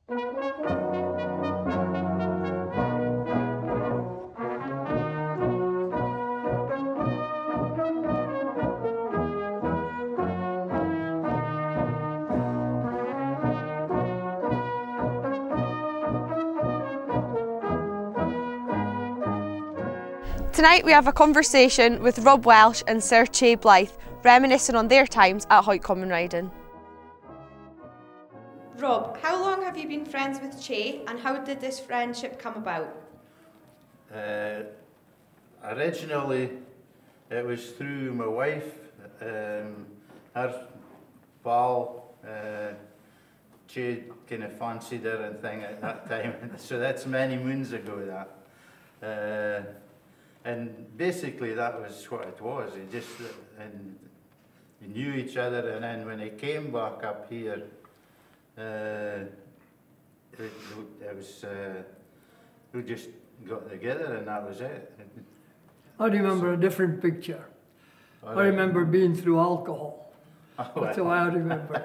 Tonight we have a conversation with Rob Welsh and Sir Chay Blyth, reminiscing on their times at Hawick common riding. Rob, how long have you been friends with Chay and how did this friendship come about? Originally it was through my wife, her pal, Chay kind of fancied her and thing at that time, so that's many moons ago that. And basically that was what it was. He just we knew each other, and then when he came back up here, it was we just got together, and that was it. I remember a different picture. I remember being through alcohol. That's how I remember.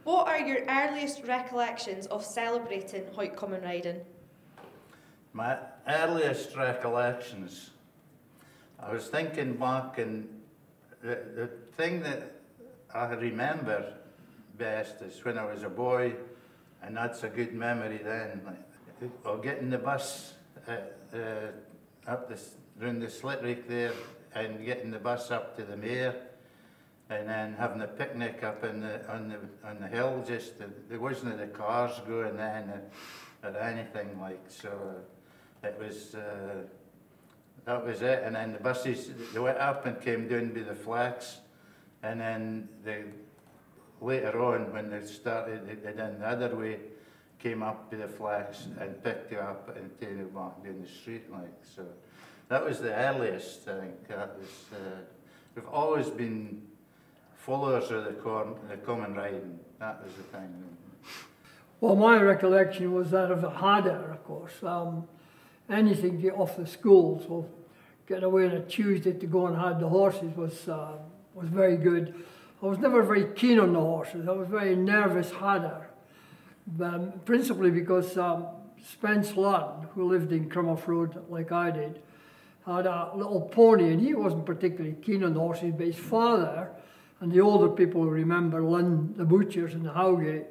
What are your earliest recollections of celebrating Hawick common riding? My earliest recollections, I was thinking back, and the thing that I remember best is when I was a boy, and that's a good memory then, of getting the bus up round the Slitreek there, and getting the bus up to the Mere, and then having a picnic up on the hill. Just there wasn't the cars going then or anything like so. It was that was it, and then the buses they went up and came down by the flats, and then later on when they started they done the other way, came up to the flats and picked you up and taken you back down the street like so. That was the earliest, I think. That was we've always been followers of the common riding. That was the thing. Well, my recollection was that of the Hadder, of course. Anything to get off the school, so getting away on a Tuesday to go and have the horses was very good. I was never very keen on the horses. I was very nervous Hadder, principally because Spence Lunn, who lived in Crummoff Road like I did, had a little pony, and he wasn't particularly keen on the horses, but his father, and the older people who remember Lunn, the butchers in the Howgate,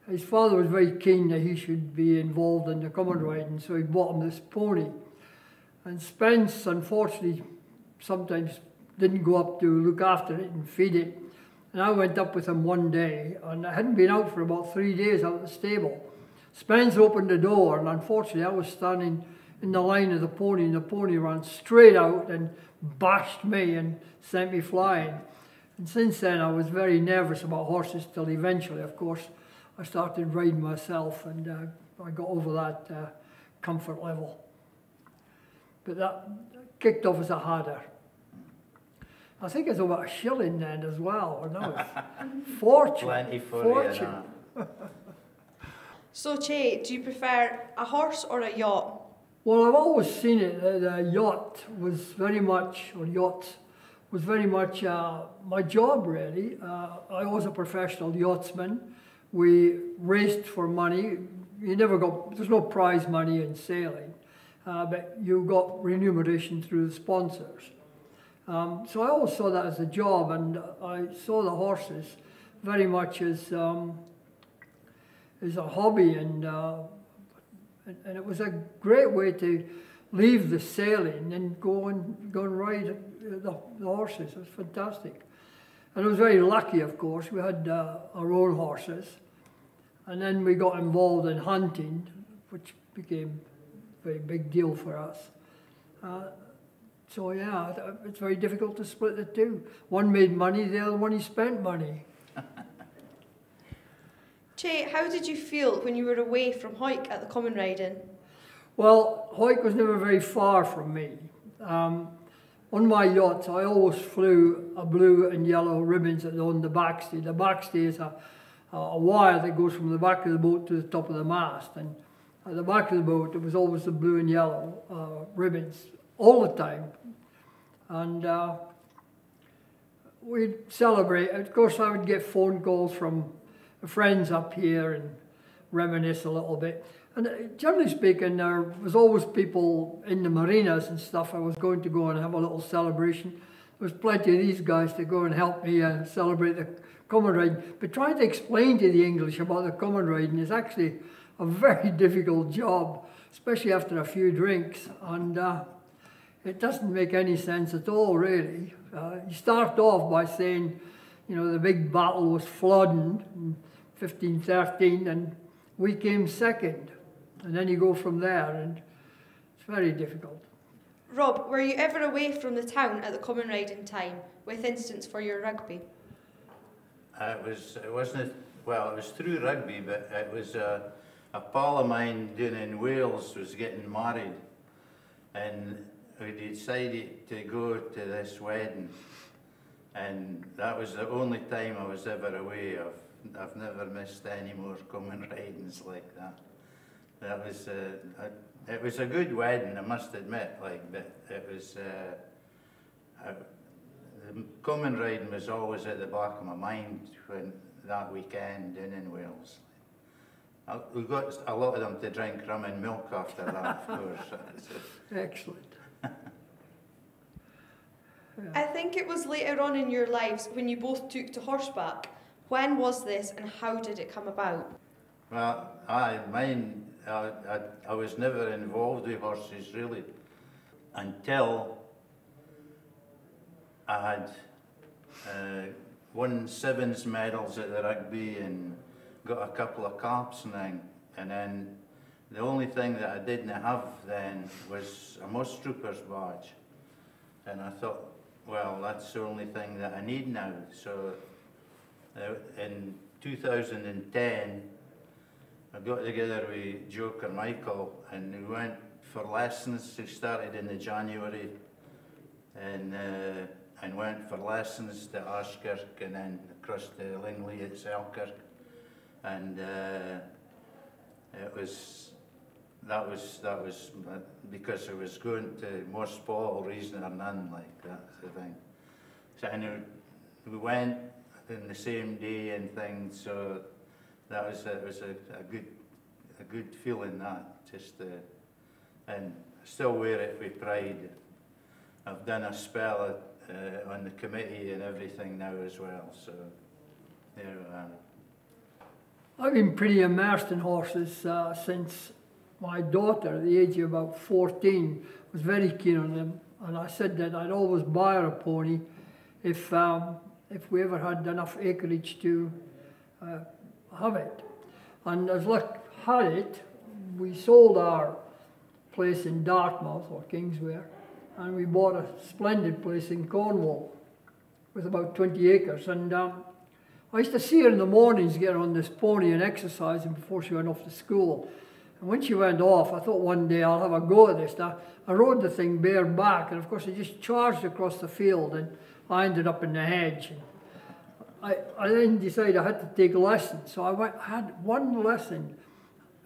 his father was very keen that he should be involved in the common riding, so he bought him this pony. And Spence, unfortunately, sometimes didn't go up to look after it and feed it. And I went up with him one day, and I hadn't been out for about 3 days out of the stable. Spence opened the door, and unfortunately I was standing in the line of the pony, and the pony ran straight out and bashed me and sent me flying. And since then I was very nervous about horses, till eventually, of course, I started riding myself, and I got over that comfort level. But that kicked off as a Hadder. I think it's about £1 then as well, or no? Fortune. Plenty for fortune. You, So Chay, do you prefer a horse or a yacht? Well, I've always seen it that a yacht was very much, or yachts, was very much my job really. I was a professional yachtsman. We raced for money. There's no prize money in sailing, but you got remuneration through the sponsors. So I always saw that as a job, and I saw the horses very much as a hobby, and it was a great way to leave the sailing and go and ride the horses. It was fantastic. And I was very lucky, of course. We had our own horses. And then we got involved in hunting, which became a very big deal for us. So yeah, it's very difficult to split the two. One made money, the other one he spent money. Chay, how did you feel when you were away from Hawick at the common riding? Well, Hawick was never very far from me. On my yachts, I always flew a blue and yellow ribbons on the backstay. The backstay is a wire that goes from the back of the boat to the top of the mast. And at the back of the boat, there was always the blue and yellow ribbons all the time. And we'd celebrate. Of course, I would get phone calls from friends up here and reminisce a little bit. And generally speaking, there was always people in the marinas and stuff. I was going to go and have a little celebration. There was plenty of these guys to go and help me celebrate the common riding. But trying to explain to the English about the common riding is actually a very difficult job, especially after a few drinks. And it doesn't make any sense at all, really. You start off by saying, you know, the big battle was Flodden in 1513, and we came second. And then you go from there, and it's very difficult. Rob, were you ever away from the town at the common riding time, with instance for your rugby? It wasn't, well, it was through rugby, but it was a pal of mine down in Wales was getting married, and we decided to go to this wedding, and that was the only time I was ever away. I've never missed any more common ridings like that. That was it was a good wedding, I must admit. Like, but it was the common riding was always at the back of my mind when that weekend down in Wales. We got a lot of them to drink rum and milk after that, of course. Excellent. I think it was later on in your lives when you both took to horseback. When was this and how did it come about? Well, I was never involved with horses really until I had won sevens medals at the rugby and got a couple of caps and then the only thing that I didn't have then was a moss trooper's badge, and I thought, well, that's the only thing that I need now. So in 2010 I got together with Joe Carmichael and we went for lessons. We started in the January and went for lessons to Ashkirk and then across to Lingley at Selkirk, and that was because I was going to more sport reason or none, like that's the thing. So and we went in the same day and things, so that was it was a good feeling, that just and I still wear it with pride. I've done a spell on the committee and everything now as well, so there we are. I've been pretty immersed in horses since my daughter, at the age of about 14, was very keen on them, and I said that I'd always buy her a pony if we ever had enough acreage to have it. And as luck had it, we sold our place in Dartmouth, or Kingswear, and we bought a splendid place in Cornwall with about 20 acres. And I used to see her in the mornings get on this pony and exercising before she went off to school. And when she went off, I thought one day I'll have a go at this. Now, I rode the thing bareback, and of course it just charged across the field, and I ended up in the hedge. And I then decided I had to take lessons, so I had one lesson,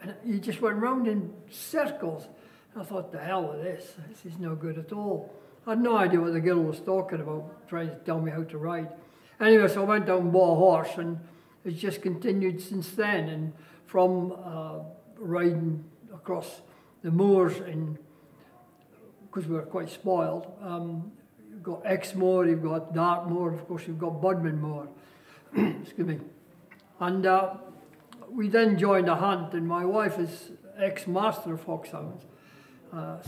and he just went round in circles. I thought, the hell with this is no good at all. I had no idea what the girl was talking about, trying to tell me how to ride. Anyway, so I went out and bought a horse, and it's just continued since then. And from riding across the moors, because we were quite spoiled, you've got Exmoor, you've got Dartmoor, of course you've got Budman Moor. Excuse me. And we then joined a hunt, and my wife is ex-master of foxhounds.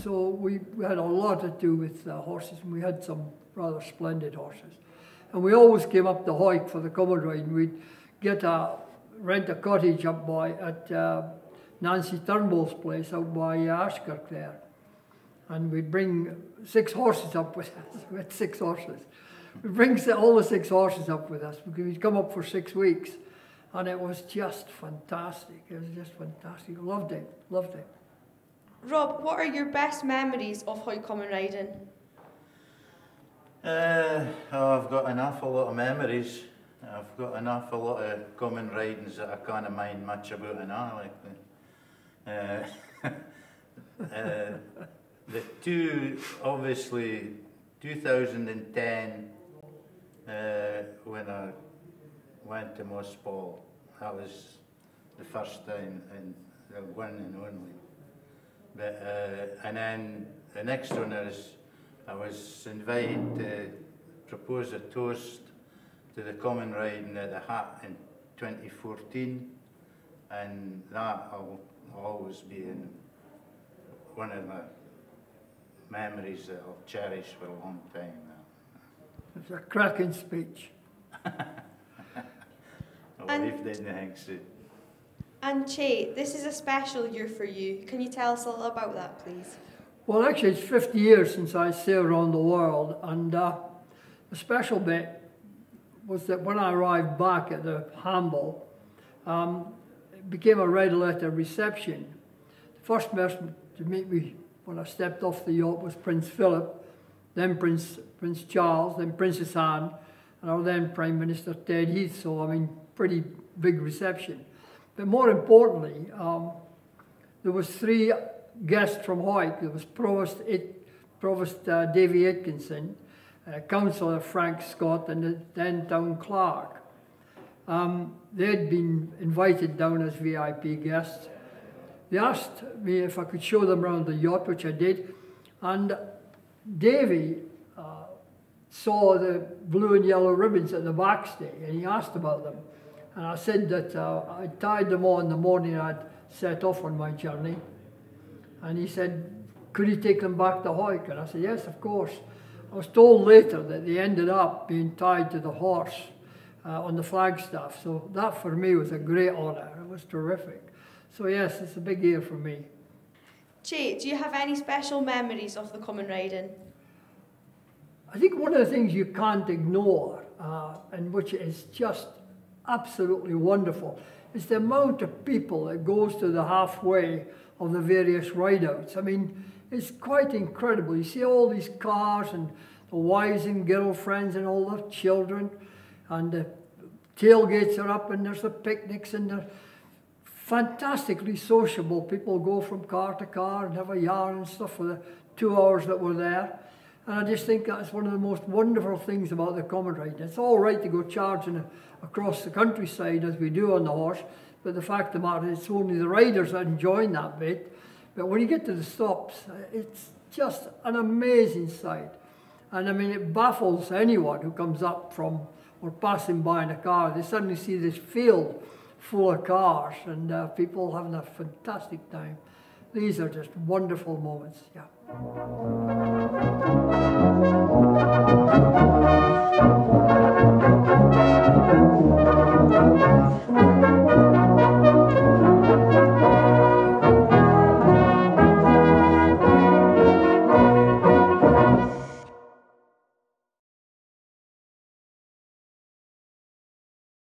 So we had a lot to do with horses, and we had some rather splendid horses. And we always came up to Hawick for the common riding. We'd rent a cottage up at Nancy Turnbull's place out by Ashkirk there. And we'd bring 6 horses up with us. We had 6 horses. We'd bring all the 6 horses up with us because we'd come up for 6 weeks. And it was just fantastic. It was just fantastic. Loved it, loved it. Rob, what are your best memories of Hawick common riding? I've got an awful lot of memories. I've got an awful lot of common ridings that I can't mind much about now. Like the two, obviously, 2010 when I went to Mospall, that was the first time and the one and only. But, and then the next one is, I was invited to propose a toast to the common riding at the Hat in 2014, and that will always be in one of the memories that I'll cherish for a long time now. It's a cracking speech. I didn't think so. And Chay, this is a special year for you. Can you tell us a little about that, please? Well, actually, it's 50 years since I sailed around the world, and the special bit was that when I arrived back at the Hamble, it became a red letter reception. The first person to meet me when I stepped off the yacht was Prince Philip, then Prince Charles, then Princess Anne, and our then Prime Minister Ted Heath, so I mean, pretty big reception. But more importantly, there was 3 guests from Hawick. There was Provost Davy Atkinson, Councillor Frank Scott, and the then Town Clerk. They had been invited down as VIP guests. They asked me if I could show them around the yacht, which I did, and Davy saw the blue and yellow ribbons at the backstay, and he asked about them. And I said that I tied them on the morning I'd set off on my journey. And he said, could he take them back to Hawick? And I said, yes, of course. I was told later that they ended up being tied to the horse on the Flagstaff. So that for me was a great honour. It was terrific. So yes, it's a big year for me. Chay, do you have any special memories of the common riding? I think one of the things you can't ignore, and which is just absolutely wonderful, is the amount of people that goes to the halfway of the various rideouts. I mean, it's quite incredible. You see all these cars and the wives and girlfriends and all their children, and the tailgates are up and there's the picnics, and they're fantastically sociable. People go from car to car and have a yarn and stuff for the 2 hours that we're there. And I just think that's one of the most wonderful things about the common riding. It's all right to go charging across the countryside as we do on the horse, but the fact of the matter is it's only the riders that enjoy that bit. But when you get to the stops, it's just an amazing sight. And I mean, it baffles anyone who comes up from or passing by in a car. They suddenly see this field full of cars and people having a fantastic time. These are just wonderful moments, yeah.